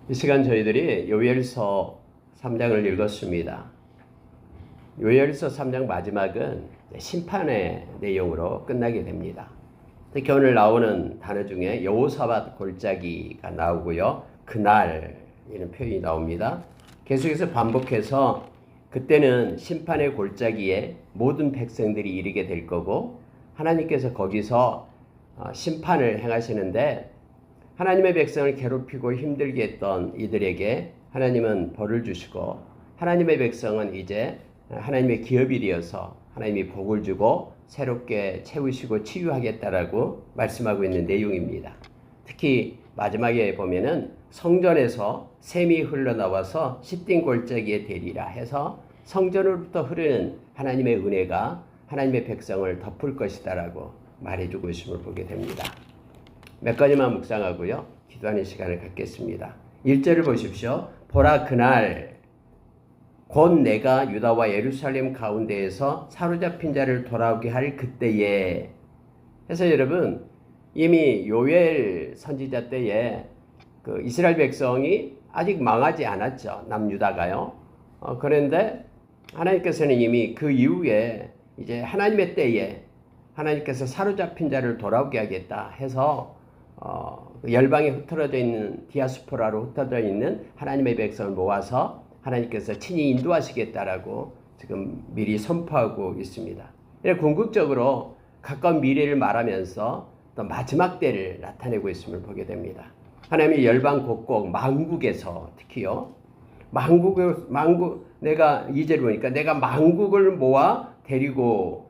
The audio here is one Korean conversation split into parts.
이 시간 저희들이 요엘서 3장을 읽었습니다. 요엘서 3장 마지막은 심판의 내용으로 끝나게 됩니다. 특히 오늘 나오는 단어 중에 여호사밧 골짜기가 나오고요. 그날 이런 표현이 나옵니다. 계속해서 반복해서 그때는 심판의 골짜기에 모든 백성들이 이르게 될 거고 하나님께서 거기서 심판을 행하시는데 하나님의 백성을 괴롭히고 힘들게 했던 이들에게 하나님은 벌을 주시고 하나님의 백성은 이제 하나님의 기업이 되어서 하나님이 복을 주고 새롭게 채우시고 치유하겠다라고 말씀하고 있는 내용입니다. 특히 마지막에 보면은 성전에서 샘이 흘러나와서 시딘 골짜기에 되리라 해서 성전으로부터 흐르는 하나님의 은혜가 하나님의 백성을 덮을 것이다라고 말해주고 있음을 보게 됩니다. 몇 가지만 묵상하고요. 기도하는 시간을 갖겠습니다. 1절을 보십시오. 보라 그날 곧 내가 유다와 예루살렘 가운데에서 사로잡힌 자를 돌아오게 할 그때에 해서 여러분 이미 요엘 선지자 때에 그 이스라엘 백성이 아직 망하지 않았죠. 남유다가요. 그런데 하나님께서는 이미 그 이후에 이제 하나님의 때에 하나님께서 사로잡힌 자를 돌아오게 하겠다 해서 열방에 흩어져 있는 디아스포라로 흩어져 있는 하나님의 백성을 모아서 하나님께서 친히 인도하시겠다라고 지금 미리 선포하고 있습니다. 궁극적으로 가까운 미래를 말하면서 또 마지막 때를 나타내고 있음을 보게 됩니다. 하나님이 열방 곳곳 만국에서 특히요. 내가 2절 보니까 내가 만국을 모아 데리고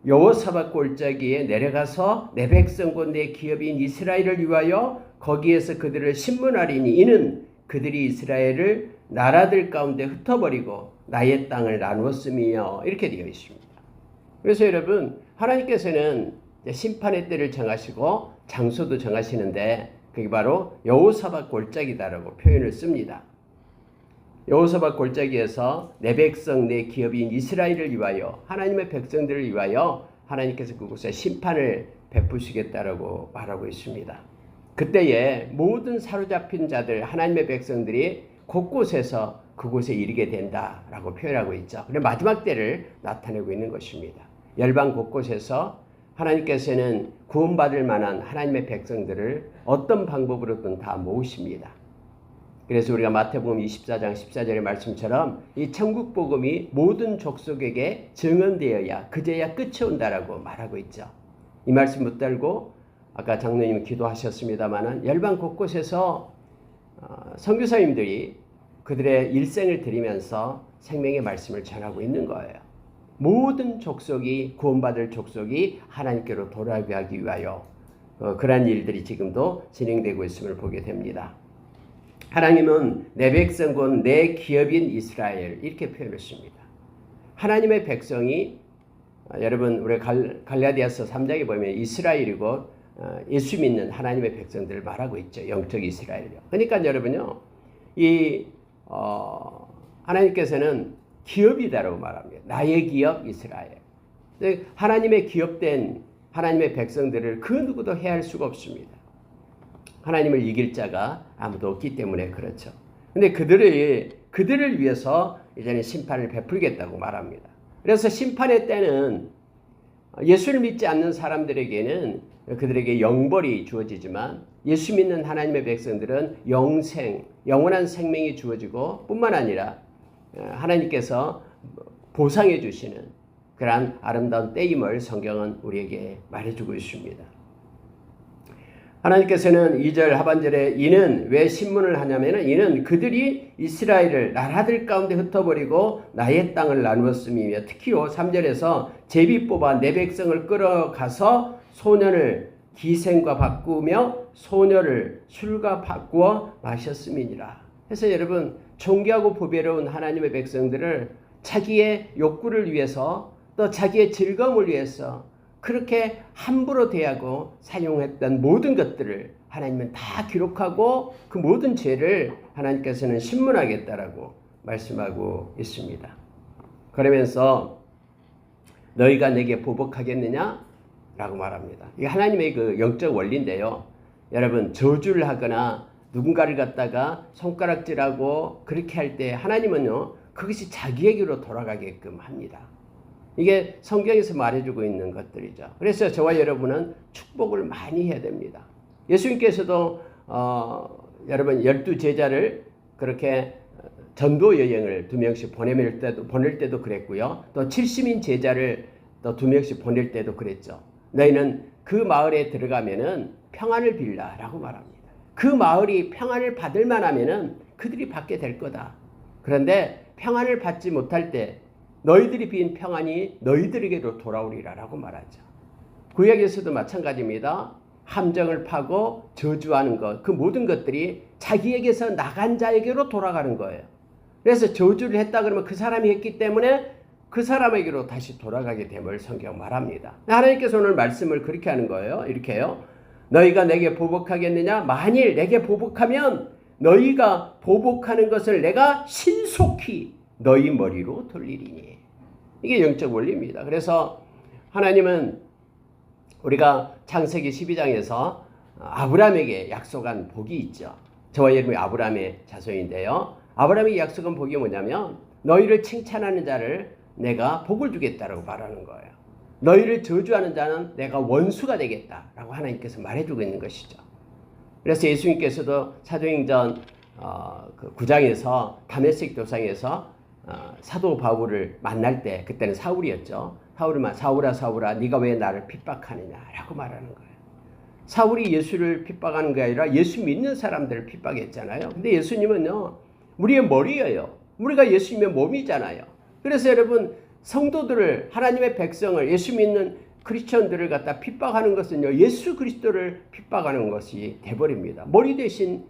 여호사밧 골짜기에 내려가서 내 백성 곧 내 기업인 이스라엘을 위하여 거기에서 그들을 신문하리니 이는 그들이 이스라엘을 나라들 가운데 흩어버리고 나의 땅을 나누었음이요. 이렇게 되어 있습니다. 그래서 여러분 하나님께서는 심판의 때를 정하시고 장소도 정하시는데 그게 바로 여호사밧 골짜기다라고 표현을 씁니다. 여호사밧 골짜기에서 내 백성 내 기업인 이스라엘을 위하여 하나님의 백성들을 위하여 하나님께서 그곳에 심판을 베푸시겠다라고 말하고 있습니다. 그때에 모든 사로잡힌 자들 하나님의 백성들이 곳곳에서 그곳에 이르게 된다라고 표현하고 있죠. 그리고 마지막 때를 나타내고 있는 것입니다. 열방 곳곳에서 하나님께서는 구원받을 만한 하나님의 백성들을 어떤 방법으로든 다 모으십니다. 그래서 우리가 마태복음 24장 14절의 말씀처럼 이 천국 복음이 모든 족속에게 증언되어야 그제야 끝이 온다라고 말하고 있죠. 이 말씀 붙들고 아까 장로님 기도하셨습니다마는 열방 곳곳에서 선교사님들이 그들의 일생을 드리면서 생명의 말씀을 전하고 있는 거예요. 모든 족속이 구원받을 족속이 하나님께로 돌아오게 하기 위하여 그러한 일들이 지금도 진행되고 있음을 보게 됩니다. 하나님은 내 백성 곧 내 기업인 이스라엘 이렇게 표현했습니다. 하나님의 백성이 여러분 우리 갈라디아서 3장에 보면 이스라엘이고 예수 믿는 하나님의 백성들을 말하고 있죠. 영적 이스라엘이요. 그러니까 여러분요. 하나님께서는 기업이다라고 말합니다. 나의 기업 이스라엘. 하나님의 기업된 하나님의 백성들을 그 누구도 해할 수가 없습니다. 하나님을 이길 자가 아무도 없기 때문에 그렇죠. 근데 그들을 위해서 이제는 심판을 베풀겠다고 말합니다. 그래서 심판의 때는 예수를 믿지 않는 사람들에게는 그들에게 영벌이 주어지지만 예수 믿는 하나님의 백성들은 영원한 생명이 주어지고 뿐만 아니라 하나님께서 보상해 주시는 그러한 아름다운 때임을 성경은 우리에게 말해주고 있습니다. 하나님께서는 2절 하반절에 이는 왜 신문을 하냐면 이는 그들이 이스라엘을 나라들 가운데 흩어버리고 나의 땅을 나누었음이며 특히요 3절에서 제비 뽑아 내 백성을 끌어가서 소년을 기생과 바꾸며 소녀를 술과 바꾸어 마셨음이니라. 그래서 여러분 존귀하고 보배로운 하나님의 백성들을 자기의 욕구를 위해서 또 자기의 즐거움을 위해서 그렇게 함부로 대하고 사용했던 모든 것들을 하나님은 다 기록하고 그 모든 죄를 하나님께서는 신문하겠다라고 말씀하고 있습니다. 그러면서 너희가 내게 보복하겠느냐? 라고 말합니다. 이게 하나님의 그 영적 원리인데요. 여러분 저주를 하거나 누군가를 갖다가 손가락질하고 그렇게 할 때 하나님은요, 그것이 자기에게로 돌아가게끔 합니다. 이게 성경에서 말해주고 있는 것들이죠. 그래서 저와 여러분은 축복을 많이 해야 됩니다. 예수님께서도 여러분 12제자를 그렇게 전도 여행을 2명씩 보낼 때도 그랬고요. 또 70인 제자를 또 2명씩 보낼 때도 그랬죠. 너희는 그 마을에 들어가면은 평안을 빌라라고 말합니다. 그 마을이 평안을 받을 만하면은 그들이 받게 될 거다. 그런데 평안을 받지 못할 때 너희들이 빈 평안이 너희들에게로 돌아오리라라고 말하죠. 구약에서도 마찬가지입니다. 함정을 파고 저주하는 것, 그 모든 것들이 자기에게서 나간 자에게로 돌아가는 거예요. 그래서 저주를 했다 그러면 그 사람이 했기 때문에 그 사람에게로 다시 돌아가게 됨을 성경 말합니다. 하나님께서 오늘 말씀을 그렇게 하는 거예요. 이렇게요. 너희가 내게 보복하겠느냐? 만일 내게 보복하면 너희가 보복하는 것을 내가 신속히 너희 머리로 돌리리니. 이게 영적 원리입니다. 그래서 하나님은 우리가 창세기 12장에서 아브라함에게 약속한 복이 있죠. 저와 여러분이 아브라함의 자손인데요. 아브라함이 약속한 복이 뭐냐면 너희를 칭찬하는 자를 내가 복을 주겠다라고 말하는 거예요. 너희를 저주하는 자는 내가 원수가 되겠다라고 하나님께서 말해주고 있는 것이죠. 그래서 예수님께서도 사도행전 9장에서 다메섹 도상에서 사도 바울을 만날 때 그때는 사울이었죠. 사울아 사울아 네가 왜 나를 핍박하느냐라고 말하는 거예요. 사울이 예수를 핍박하는 게 아니라 예수 믿는 사람들을 핍박했잖아요. 근데 예수님은요, 우리의 머리예요. 우리가 예수님의 몸이잖아요. 그래서 여러분 성도들을, 하나님의 백성을, 예수 믿는 크리스천들을 갖다 핍박하는 것은요, 예수 그리스도를 핍박하는 것이 돼버립니다. 머리 대신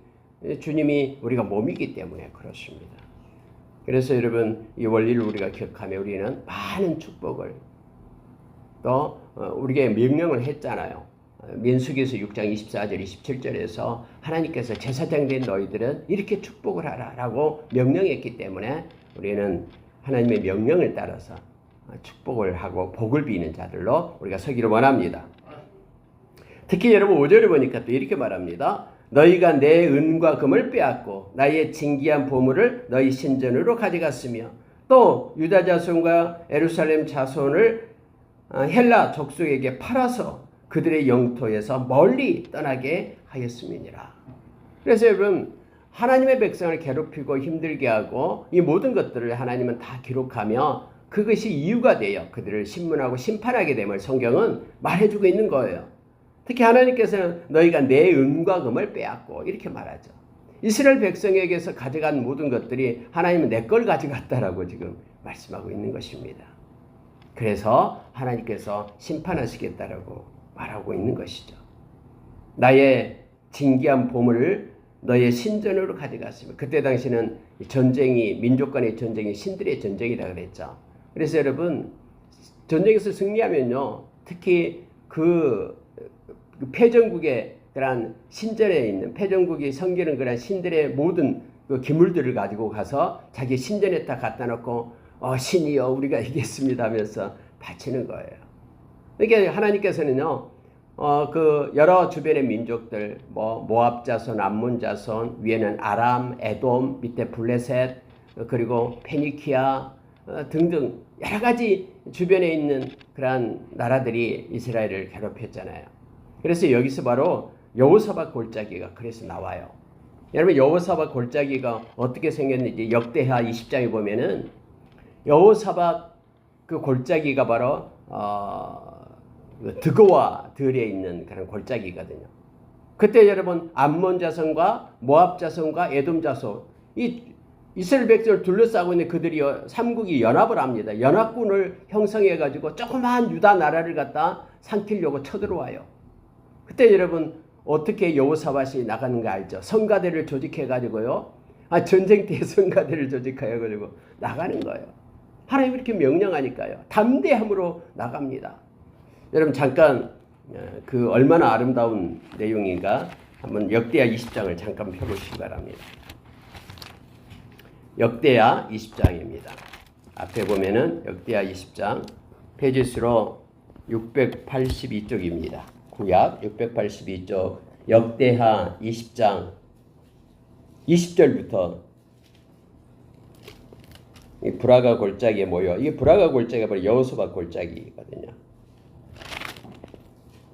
주님이 우리가 몸이기 때문에 그렇습니다. 그래서 여러분 이 원리를 우리가 기억하며 우리는 많은 축복을, 또 우리에게 명령을 했잖아요. 민수기에서 6장 24절 27절에서 하나님께서 제사장 된 너희들은 이렇게 축복을 하라 라고 명령했기 때문에 우리는 하나님의 명령을 따라서 축복을 하고 복을 비는 자들로 우리가 서기를 원합니다. 특히 여러분 5절을 보니까 또 이렇게 말합니다. 너희가 내 은과 금을 빼앗고 나의 진귀한 보물을 너희 신전으로 가져갔으며 또 유다 자손과 예루살렘 자손을 헬라 족속에게 팔아서 그들의 영토에서 멀리 떠나게 하였음이니라. 그래서 여러분 하나님의 백성을 괴롭히고 힘들게 하고 이 모든 것들을 하나님은 다 기록하며 그것이 이유가 되어 그들을 신문하고 심판하게 됨을 성경은 말해주고 있는 거예요. 특히 하나님께서는 너희가 내 은과 금을 빼앗고 이렇게 말하죠. 이스라엘 백성에게서 가져간 모든 것들이 하나님은 내 걸 가져갔다라고 지금 말씀하고 있는 것입니다. 그래서 하나님께서 심판하시겠다라고 말하고 있는 것이죠. 나의 진귀한 보물을 너의 신전으로 가져갔으면, 그때 당시는 전쟁이, 민족 간의 전쟁이 신들의 전쟁이라 그랬죠. 그래서 여러분 전쟁에서 승리하면요, 특히 그 패전국의 그런 신전에 있는, 패전국이 섬기는 그런 신들의 모든 그 기물들을 가지고 가서 자기 신전에 딱 갖다 놓고 신이여 우리가 이겼습니다 하면서 바치는 거예요. 그러니까 하나님께서는요, 그 여러 주변의 민족들, 모압 자손, 암몬 자손, 위에는 아람, 에돔, 밑에 블레셋, 그리고 페니키아 등등 여러 가지 주변에 있는 그러한 나라들이 이스라엘을 괴롭혔잖아요. 그래서 여기서 바로 여호사밧 골짜기가 그래서 나와요. 여러분 여호사밧 골짜기가 어떻게 생겼는지 역대하 20장에 보면은 여호사밧 그 골짜기가 바로 드고와 들에 있는 그런 골짜기거든요. 그때 여러분 암몬 자손과 모압 자손과 에돔 자손, 이 이스라엘 백성을 둘러싸고 있는 그들이 삼국이 연합을 합니다. 연합군을 형성해 가지고 조그마한 유다 나라를 갖다 삼키려고 쳐들어와요. 그때 여러분 어떻게 여호사밧이 나가는가 알죠? 성가대를 조직해 가지고요, 전쟁터에 성가대를 조직해 가지고 나가는 거예요. 하나님 이렇게 명령하니까요, 담대함으로 나갑니다. 여러분 잠깐 그 얼마나 아름다운 내용인가 한번 역대하 20장을 잠깐 펴보시기 바랍니다. 역대하 20장입니다. 앞에 보면은 역대하 20장 페이지수로 682쪽입니다. 구약 682쪽 역대하 20장 20절부터 이 브라가 골짜기에 모여, 이게 브라가 골짜기가 바로 여호사밧 골짜기거든요.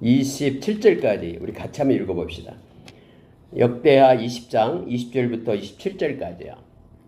27절까지 우리 같이 한번 읽어봅시다. 역대하 20장 20절부터 27절까지요.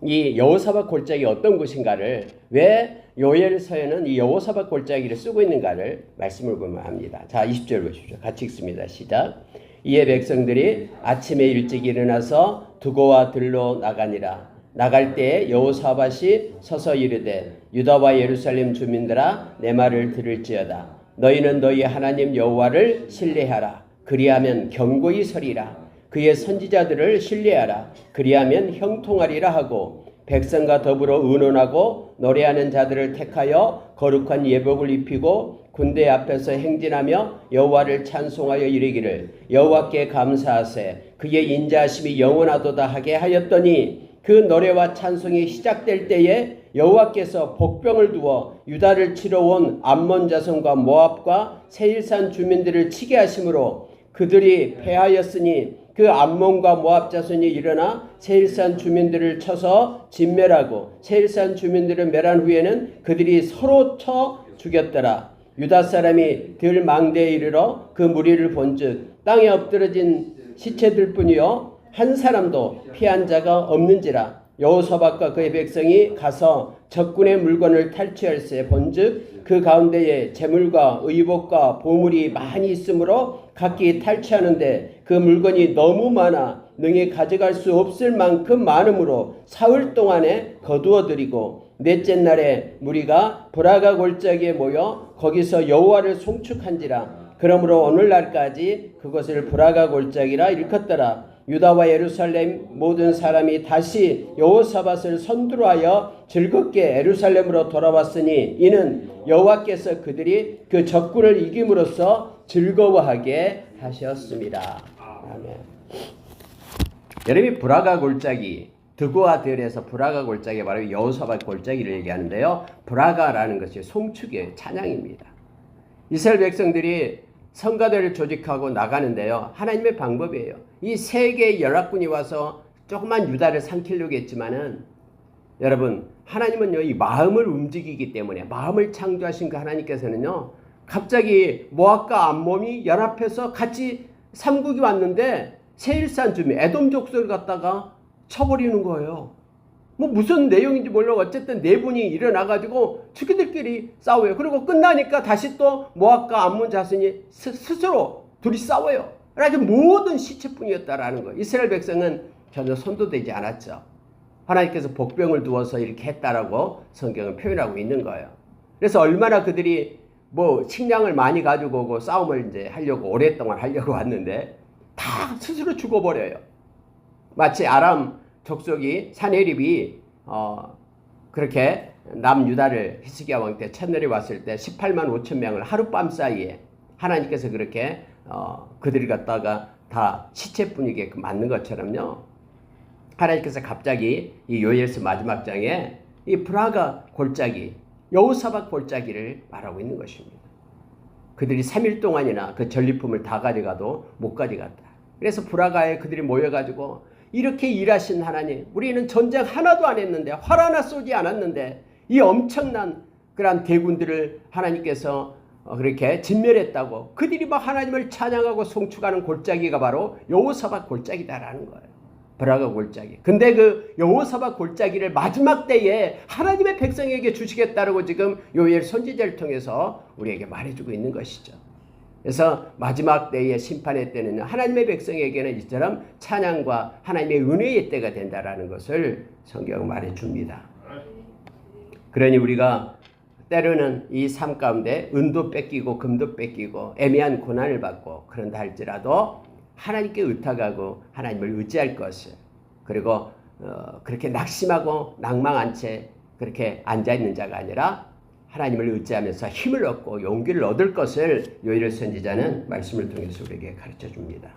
이 여호사밧 골짜기 어떤 곳인가를, 왜 요엘서에는 이 여호사밧 골짜기를 쓰고 있는가를 말씀을 보면 합니다. 자, 20절 보십시오. 같이 읽습니다. 시작. 이에 백성들이 아침에 일찍 일어나서 두고와 들로 나가니라. 나갈 때에 여호사밧이 서서 이르되 유다와 예루살렘 주민들아 내 말을 들을지어다. 너희는 너희 하나님 여호와를 신뢰하라. 그리하면 견고히 서리라. 그의 선지자들을 신뢰하라. 그리하면 형통하리라 하고 백성과 더불어 의논하고 노래하는 자들을 택하여 거룩한 예복을 입히고 군대 앞에서 행진하며 여호와를 찬송하여 이르기를 여호와께 감사하세. 그의 인자하심이 영원하도다 하게 하였더니 그 노래와 찬송이 시작될 때에 여호와께서 복병을 두어 유다를 치러 온 암몬 자손과 모압과 세일산 주민들을 치게 하심으로 그들이 패하였으니 그 암몬과 모압 자손이 일어나 세일산 주민들을 쳐서 진멸하고 세일산 주민들을 멸한 후에는 그들이 서로 쳐 죽였더라. 유다 사람이 들 망대에 이르러 그 무리를 본즉 땅에 엎드러진 시체들뿐이요 한 사람도 피한 자가 없는지라. 여호사밧과 그의 백성이 가서 적군의 물건을 탈취할세 본즉 그 가운데에 재물과 의복과 보물이 많이 있으므로 각기 탈취하는데 그 물건이 너무 많아 능히 가져갈 수 없을 만큼 많으므로 사흘 동안에 거두어들이고 넷째 날에 무리가 브라가 골짜기에 모여 거기서 여호와를 송축한지라. 그러므로 오늘날까지 그것을 브라가 골짜기라 일컫더라. 유다와 예루살렘 모든 사람이 다시 여호사밧을 선두로하여 즐겁게 예루살렘으로 돌아왔으니 이는 여호와께서 그들이 그 적군을 이김으로써 즐거워하게 하셨습니다. 아멘. 여러분이 브라가 골짜기, 드고와 들에서 브라가 골짜기 바로 여호사밧 골짜기를 얘기하는데요. 브라가라는 것이 송축의 찬양입니다. 이스라엘 백성들이 성가대를 조직하고 나가는데요. 하나님의 방법이에요. 이 세 개의 연합군이 와서 조그만 유다를 삼키려고 했지만은 여러분 하나님은요 이 마음을 움직이기 때문에 마음을 창조하신 그 하나님께서는요 갑자기 모압과 암몬이 연합해서 같이 삼국이 왔는데 세일산 주민 에돔 족속을 갖다가 쳐버리는 거예요. 뭐 무슨 내용인지 몰라 어쨌든 네 분이 일어나가지고 자기들끼리 싸워요. 그리고 끝나니까 다시 또 모압과 암몬 자손이 스스로 둘이 싸워요. 그래서 모든 시체뿐이었다라는 거예요. 이스라엘 백성은 전혀 손도되지 않았죠. 하나님께서 복병을 두어서 이렇게 했다라고 성경은 표현하고 있는 거예요. 그래서 얼마나 그들이 뭐 식량을 많이 가지고 오고 싸움을 이제 하려고 오랫동안 하려고 왔는데 다 스스로 죽어버려요. 마치 아람 족속이 사네립이 그렇게 남유다를 히스기야 왕 때 첫날에 왔을 때 18만 5천 명을 하룻밤 사이에 하나님께서 그렇게 그들을 갖다가 다 시체뿐이게 맞는 것처럼요. 하나님께서 갑자기 이 요엘서 마지막 장에 이 브라가 골짜기, 여호사밧 골짜기를 말하고 있는 것입니다. 그들이 3일 동안이나 그 전리품을 다 가져가도 못 가져갔다. 그래서 브라가에 그들이 모여가지고 이렇게 일하신 하나님, 우리는 전쟁 하나도 안 했는데 활 하나 쏘지 않았는데 이 엄청난 그런 대군들을 하나님께서 그렇게 진멸했다고 그들이 막 하나님을 찬양하고 송축하는 골짜기가 바로 여호사밧 골짜기다라는 거예요. 브라가 골짜기. 근데 그 여호사밧 골짜기를 마지막 때에 하나님의 백성에게 주시겠다라고 지금 요엘 선지자를 통해서 우리에게 말해주고 있는 것이죠. 그래서 마지막 때의 심판의 때는 하나님의 백성에게는 이처럼 찬양과 하나님의 은혜의 때가 된다라는 것을 성경은 말해줍니다. 그러니 우리가 때로는 이 삶 가운데 은도 뺏기고 금도 뺏기고 애매한 고난을 받고 그런다 할지라도 하나님께 의탁하고 하나님을 의지할 것을, 그리고 그렇게 낙심하고 낭망한 채 그렇게 앉아있는 자가 아니라 하나님을 의지하면서 힘을 얻고 용기를 얻을 것을 요엘 선지자는 말씀을 통해서 우리에게 가르쳐줍니다.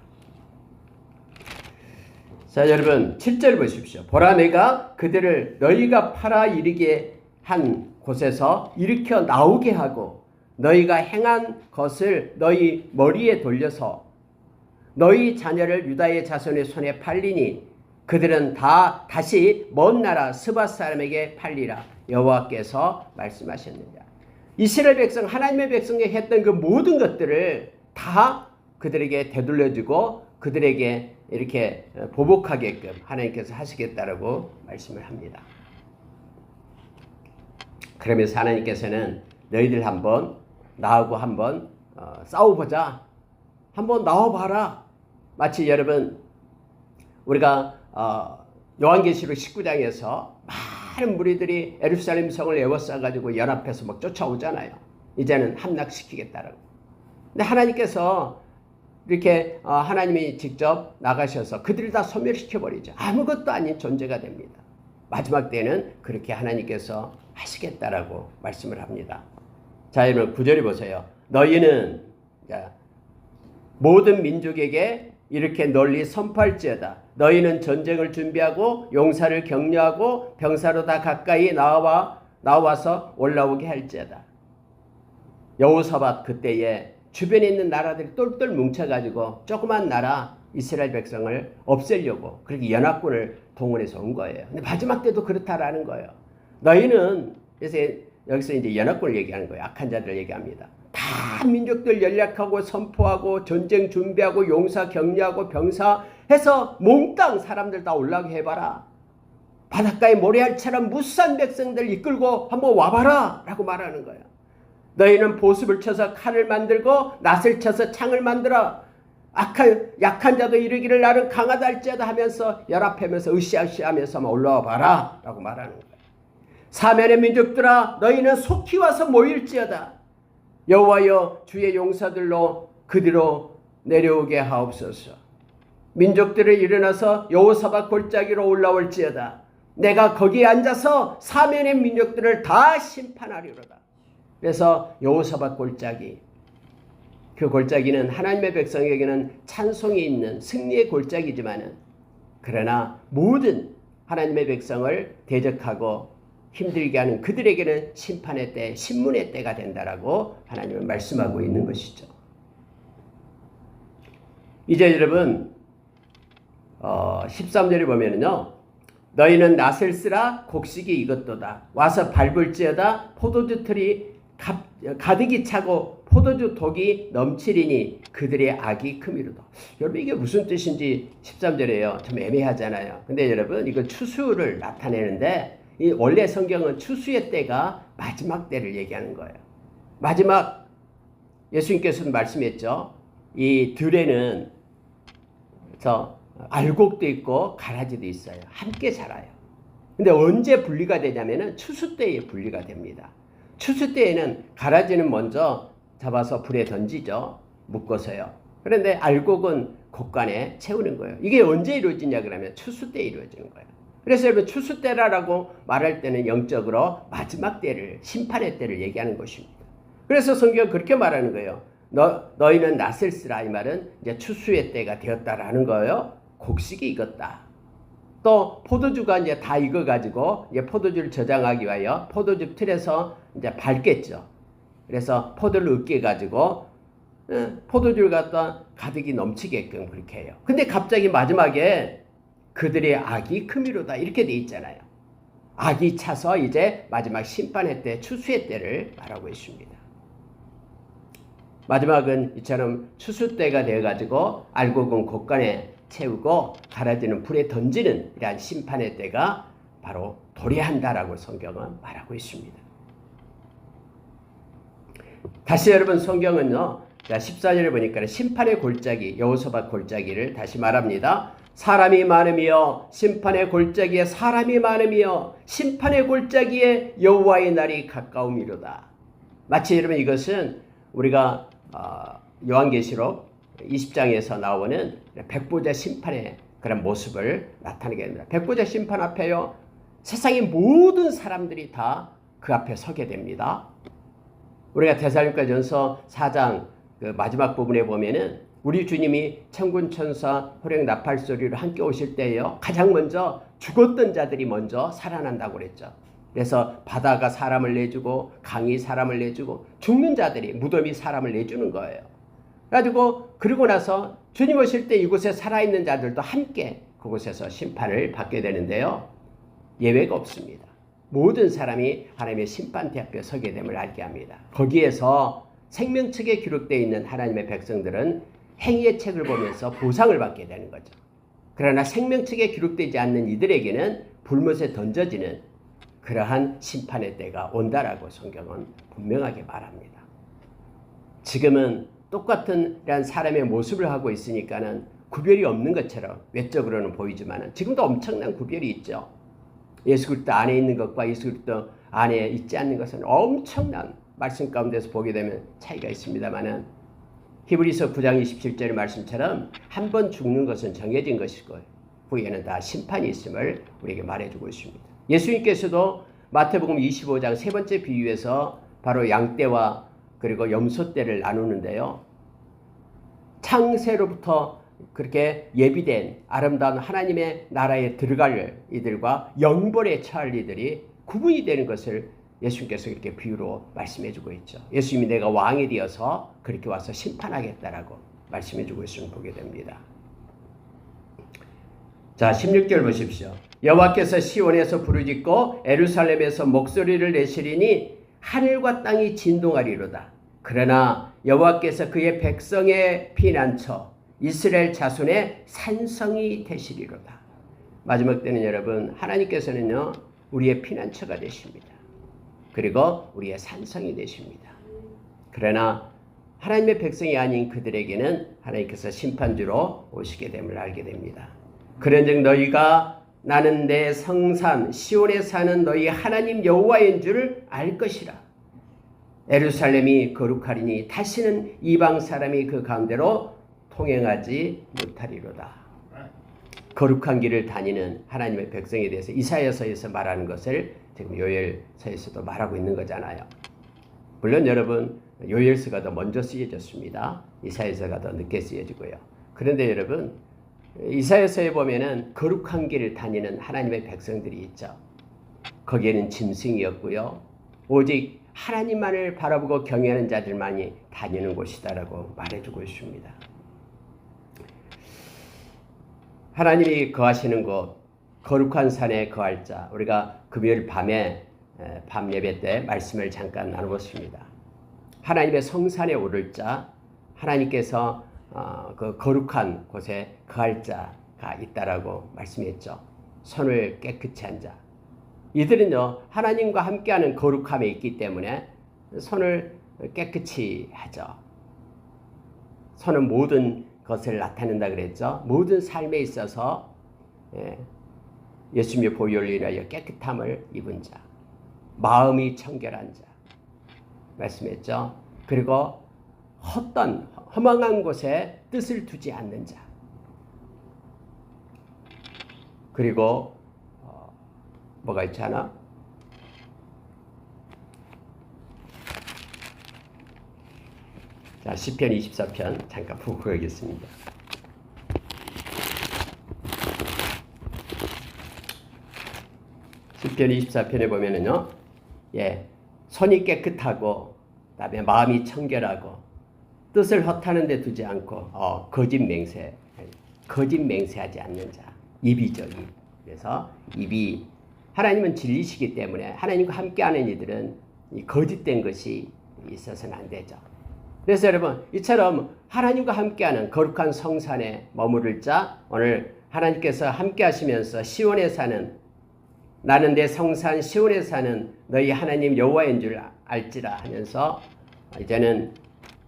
자, 여러분 7절 보십시오. 보라 내가 그들을 너희가 팔아 이르게 한 곳에서 일으켜 나오게 하고 너희가 행한 것을 너희 머리에 돌려서 너희 자녀를 유다의 자손의 손에 팔리니 그들은 다 다시 먼 나라 스바 사람에게 팔리라. 여호와께서 말씀하셨느니라. 이스라엘 백성, 하나님의 백성에게 했던 그 모든 것들을 다 그들에게 되돌려주고 그들에게 이렇게 보복하게끔 하나님께서 하시겠다라고 말씀을 합니다. 그러면서 하나님께서는 너희들 한번 나하고 한번 싸워보자. 한번 나와봐라. 마치 여러분 우리가 요한계시록 19장에서 많은 무리들이 예루살렘 성을 에워싸가지고 연합해서 막 쫓아오잖아요. 이제는 함락시키겠다라고. 근데 하나님께서 이렇게 하나님이 직접 나가셔서 그들을 다 소멸시켜버리죠. 아무것도 아닌 존재가 됩니다. 마지막 때는 그렇게 하나님께서 하시겠다라고 말씀을 합니다. 자, 여러분 9절에 보세요. 너희는 모든 민족에게 이렇게 널리 선포할지어다. 너희는 전쟁을 준비하고 용사를 격려하고 병사로 다 가까이 나와서 올라오게 할지어다. 여호사밧 그때에 주변에 있는 나라들이 똘똘 뭉쳐가지고 조그만 나라 이스라엘 백성을 없애려고 그렇게 연합군을 동원해서 온 거예요. 근데 마지막 때도 그렇다라는 거예요. 너희는 그래서 여기서 이제 연합군을 얘기하는 거예요. 악한 자들을 얘기합니다. 다 민족들 연락하고 선포하고 전쟁 준비하고 용사 격려하고 병사해서 몽땅 사람들 다 올라오게 해봐라. 바닷가에 모래알처럼 무수한 백성들 이끌고 한번 와봐라 라고 말하는 거예요. 너희는 보습을 쳐서 칼을 만들고 낫을 쳐서 창을 만들어 약한 자도 이르기를 나는 강하다 할지어다 하면서 연합하면서 으쌰으쌰하면서 올라와 봐라 라고 말하는 거예요. 사면의 민족들아 너희는 속히 와서 모일지어다. 여호와여 주의 용사들로 그뒤로 내려오게 하옵소서. 민족들을 일어나서 여호사밧 골짜기로 올라올지어다. 내가 거기에 앉아서 사면의 민족들을 다 심판하리로다. 그래서 여호사밧 골짜기, 그 골짜기는 하나님의 백성에게는 찬송이 있는 승리의 골짜기지만은 그러나 모든 하나님의 백성을 대적하고 힘들게 하는 그들에게는 심판의 때, 신문의 때가 된다라고 하나님은 말씀하고 있는 것이죠. 이제 여러분 13절에 보면은요. 너희는 낫을 쓰라 곡식이 이것도다. 와서 밟을지어다. 포도주 틀이 가득히 차고 포도주 독이 넘치리니 그들의 악이 크미로다. 여러분 이게 무슨 뜻인지 13절에요. 좀 애매하잖아요. 근데 여러분 이거 추수를 나타내는데 이 원래 성경은 추수의 때가 마지막 때를 얘기하는 거예요. 마지막 예수님께서는 말씀했죠. 이 들에는 알곡도 있고 가라지도 있어요. 함께 자라요. 근데 언제 분리가 되냐면은 추수 때에 분리가 됩니다. 추수 때에는 가라지는 먼저 잡아서 불에 던지죠. 묶어서요. 그런데 알곡은 곡간에 채우는 거예요. 이게 언제 이루어지냐 그러면 추수 때 이루어지는 거예요. 그래서 여러분 추수 때라고 말할 때는 영적으로 마지막 때를, 심판의 때를 얘기하는 것입니다. 그래서 성경은 그렇게 말하는 거예요. 너희는 낫을 쓰라. 이 말은 이제 추수의 때가 되었다라는 거예요. 곡식이 익었다. 또 포도주가 이제 다 익어가지고 이제 포도주를 저장하기 위하여 포도주 틀에서 이제 밟겠죠. 그래서 포도를 으깨가지고 포도주를 갖다 가득히 넘치게끔 그렇게 해요. 근데 갑자기 마지막에 그들의 악이 크미로다 이렇게 돼 있잖아요. 악이 차서 이제 마지막 심판의 때, 추수의 때를 말하고 있습니다. 마지막은 이처럼 추수 때가 되어가지고 알곡은 곡간에 채우고 가라지는 불에 던지는 이러한 심판의 때가 바로 도래한다라고 성경은 말하고 있습니다. 다시 여러분 성경은요. 14절에 보니까 심판의 골짜기, 여호사밧 골짜기를 다시 말합니다. 사람이 많으며 심판의 골짜기에 사람이 많으며 심판의 골짜기에 여호와의 날이 가까움이로다. 마치 여러분 이것은 우리가 요한계시록 20장에서 나오는 백보자 심판의 그런 모습을 나타내게 됩니다. 백보자 심판 앞에요. 세상의 모든 사람들이 다 그 앞에 서게 됩니다. 우리가 데살로니가전서 4장 그 마지막 부분에 보면은 우리 주님이 천군 천사 호령 나팔 소리로 함께 오실 때에요. 가장 먼저 죽었던 자들이 먼저 살아난다고 그랬죠. 그래서 바다가 사람을 내주고 강이 사람을 내주고 죽는 자들이 무덤이 사람을 내주는 거예요. 그래가지고 그러고 나서 주님 오실 때 이곳에 살아있는 자들도 함께 그곳에서 심판을 받게 되는데요. 예외가 없습니다. 모든 사람이 하나님의 심판대 앞에 서게 됨을 알게 합니다. 거기에서 생명책에 기록되어 있는 하나님의 백성들은 행위의 책을 보면서 보상을 받게 되는 거죠. 그러나 생명책에 기록되지 않는 이들에게는 불못에 던져지는 그러한 심판의 때가 온다라고 성경은 분명하게 말합니다. 지금은 똑같은 이런 사람의 모습을 하고 있으니까는 구별이 없는 것처럼 외적으로는 보이지만 지금도 엄청난 구별이 있죠. 예수 그리스도 안에 있는 것과 예수 그리스도 안에 있지 않는 것은 엄청난 말씀 가운데서 보게 되면 차이가 있습니다만은 히브리서 9장 27절의 말씀처럼 한 번 죽는 것은 정해진 것이고 후에는 다 심판이 있음을 우리에게 말해주고 있습니다. 예수님께서도 마태복음 25장 세 번째 비유에서 바로 양떼와 그리고 염소떼를 나누는데요. 창세로부터 그렇게 예비된 아름다운 하나님의 나라에 들어갈 이들과 영벌에 처할 이들이 구분이 되는 것을 예수님께서 이렇게 비유로 말씀해주고 있죠. 예수님이 내가 왕이 되어서 그렇게 와서 심판하겠다라고 말씀해주고 있음을 보게 됩니다. 자, 16절 보십시오. 여호와께서 시온에서 부르짖고 예루살렘에서 목소리를 내시리니 하늘과 땅이 진동하리로다. 그러나 여호와께서 그의 백성의 피난처 이스라엘 자손의 산성이 되시리로다. 마지막 때는 여러분 하나님께서는요 우리의 피난처가 되십니다. 그리고 우리의 산성이 되십니다. 그러나 하나님의 백성이 아닌 그들에게는 하나님께서 심판주로 오시게 됨을 알게 됩니다. 그런즉 너희가 나는 내 성산 시온에 사는 너희 하나님 여호와인 줄 알 것이라. 예루살렘이 거룩하리니 다시는 이방 사람이 그 가운데로 통행하지 못하리로다. 거룩한 길을 다니는 하나님의 백성에 대해서 이사야서에서 말하는 것을 지금 요엘서에서도 말하고 있는 거잖아요. 물론 여러분 요엘서가 더 먼저 쓰여졌습니다. 이사야서가 더 늦게 쓰여지고요. 그런데 여러분 이사야서에 보면은 거룩한 길을 다니는 하나님의 백성들이 있죠. 거기에는 짐승이었고요. 오직 하나님만을 바라보고 경외하는 자들만이 다니는 곳이다라고 말해주고 있습니다. 하나님이 거하시는 곳, 거룩한 산에 거할 자, 우리가 금요일 밤에 밤 예배 때 말씀을 잠깐 나눠봤습니다. 하나님의 성산에 오를 자, 하나님께서 그 거룩한 곳에 거할 자가 있다라고 말씀했죠. 손을 깨끗이 한 자. 이들은요 하나님과 함께하는 거룩함에 있기 때문에 손을 깨끗이 하죠. 손은 모든 것을 나타낸다 그랬죠. 모든 삶에 있어서 예수님의 보혈로 인하여 깨끗함을 입은 자, 마음이 청결한 자 말씀했죠. 그리고 헛된 허망한 곳에 뜻을 두지 않는 자, 그리고 뭐가 있잖아. 자, 시편 24편 잠깐 보고 가겠습니다. 시편 24편에 보면은요, 손이 깨끗하고, 그다음에 마음이 청결하고, 뜻을 허탄한 데 두지 않고, 거짓 맹세하지 않는 자, 입이죠, 입. 그래서 입이 하나님은 진리시기 때문에 하나님과 함께하는 이들은 이 거짓된 것이 있어서는 안 되죠. 그래서 여러분 이처럼 하나님과 함께하는 거룩한 성산에 머무를 자, 오늘 하나님께서 함께하시면서 시온에 사는 나는 내 성산 시온에 사는 너희 하나님 여호와인 줄 알지라 하면서 이제는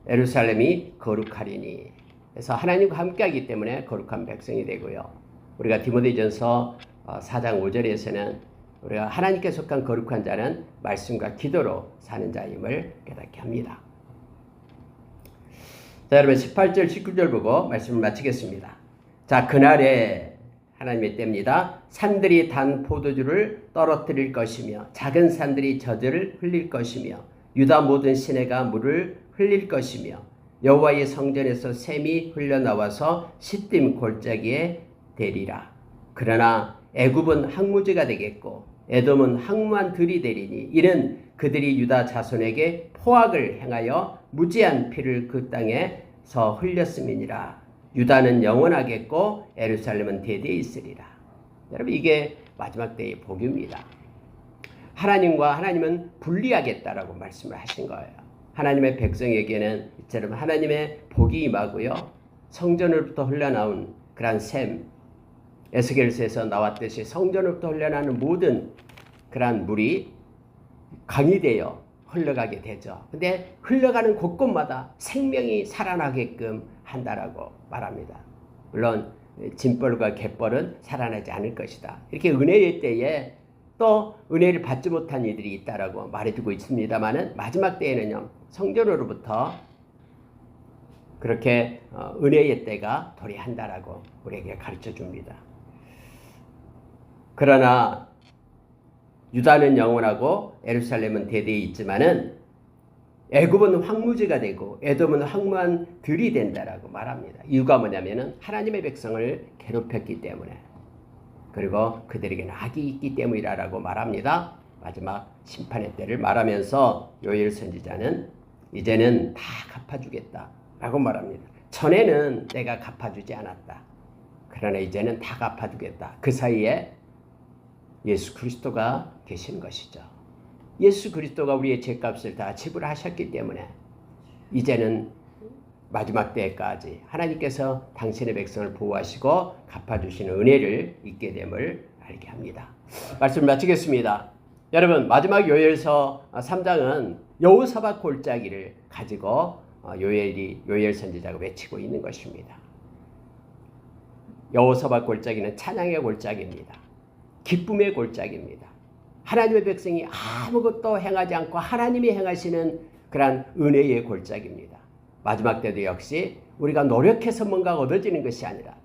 예루살렘이 거룩하리니, 그래서 하나님과 함께하기 때문에 거룩한 백성이 되고요. 우리가 디모데전서 4장 5절에서는 우리가 하나님께 속한 거룩한 자는 말씀과 기도로 사는 자임을 깨닫게 합니다. 자, 여러분 18절 19절 보고 말씀을 마치겠습니다. 자, 그날에 하나님의 때입니다. 산들이 단 포도주를 떨어뜨릴 것이며 작은 산들이 젖을 흘릴 것이며 유다 모든 시내가 물을 흘릴 것이며 여호와의 성전에서 샘이 흘러나와서 시딤 골짜기에 되리라. 그러나 애굽은 항무지가 되겠고 에돔은 항무한 들이 되리니 이는 그들이 유다 자손에게 포악을 행하여 무지한 피를 그 땅에서 흘렸음이니라. 유다는 영원하겠고 예루살렘은 대대에 있으리라. 여러분 이게 마지막 때의 복입니다. 하나님은 분리하겠다라고 말씀을 하신 거예요. 하나님의 백성에게는 이처럼 하나님의 복이 임하고요. 성전으로부터 흘러나온 그러한 샘, 에스겔서에서 나왔듯이 성전으로부터 흘러나오는 모든 그러한 물이 강이 되어 흘러가게 되죠. 근데 흘러가는 곳곳마다 생명이 살아나게끔 한다라고 말합니다. 물론 짐벌과 갯벌은 살아나지 않을 것이다. 이렇게 은혜의 때에 또 은혜를 받지 못한 이들이 있다라고 말해주고 있습니다만은 마지막 때에는요 성전으로부터 그렇게 은혜의 때가 도래한다라고 우리에게 가르쳐 줍니다. 그러나 유다는 영원하고 예루살렘은 대대에 있지만은 애굽은 황무지가 되고 에돔은 황무한 들이 된다라고 말합니다. 이유가 뭐냐면은 하나님의 백성을 괴롭혔기 때문에 그리고 그들에게는 악이 있기 때문이라고 말합니다. 마지막 심판의 때를 말하면서 요엘 선지자는 이제는 다 갚아주겠다라고 말합니다. 전에는 내가 갚아주지 않았다. 그러나 이제는 다 갚아주겠다. 그 사이에 예수 그리스도가 계신 것이죠. 예수 그리스도가 우리의 죄값을 다 지불하셨기 때문에 이제는 마지막 때까지 하나님께서 당신의 백성을 보호하시고 갚아주시는 은혜를 잊게 됨을 알게 합니다. 말씀을 마치겠습니다. 여러분 마지막 요엘서 3장은 여호사밧 골짜기를 가지고 요엘 선지자가 외치고 있는 것입니다. 여호사밧 골짜기는 찬양의 골짜기입니다. 기쁨의 골짜기입니다. 하나님의 백성이 아무것도 행하지 않고 하나님이 행하시는 그러한 은혜의 골짜기입니다. 마지막 때도 역시 우리가 노력해서 뭔가 얻어지는 것이 아니라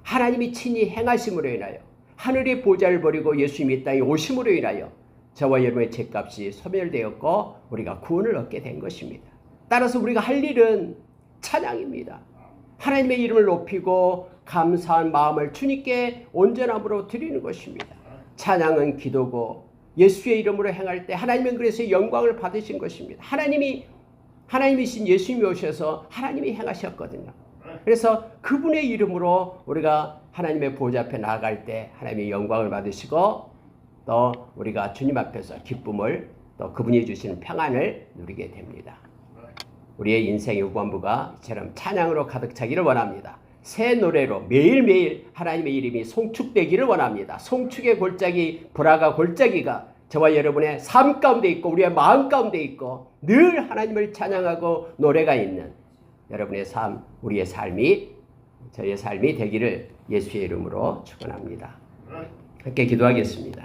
하나님이 친히 행하심으로 인하여 하늘의 보좌를 버리고 예수님이 이 땅에 오심으로 인하여 저와 여러분의 죄값이 소멸되었고 우리가 구원을 얻게 된 것입니다. 따라서 우리가 할 일은 찬양입니다. 하나님의 이름을 높이고 감사한 마음을 주님께 온전함으로 드리는 것입니다. 찬양은 기도고 예수의 이름으로 행할 때 하나님은 그래서 영광을 받으신 것입니다. 하나님이신 예수님이 오셔서 하나님이 행하셨거든요. 그래서 그분의 이름으로 우리가 하나님의 보좌 앞에 나아갈 때 하나님의 영광을 받으시고 또 우리가 주님 앞에서 기쁨을 또 그분이 주시는 평안을 누리게 됩니다. 우리의 인생의 후반부가 이처럼 찬양으로 가득 차기를 원합니다. 새 노래로 매일매일 하나님의 이름이 송축되기를 원합니다. 송축의 골짜기, 브라가 골짜기가 저와 여러분의 삶 가운데 있고 우리의 마음 가운데 있고 늘 하나님을 찬양하고 노래가 있는 여러분의 삶, 우리의 삶이 저의 삶이 되기를 예수의 이름으로 축원합니다. 함께 기도하겠습니다.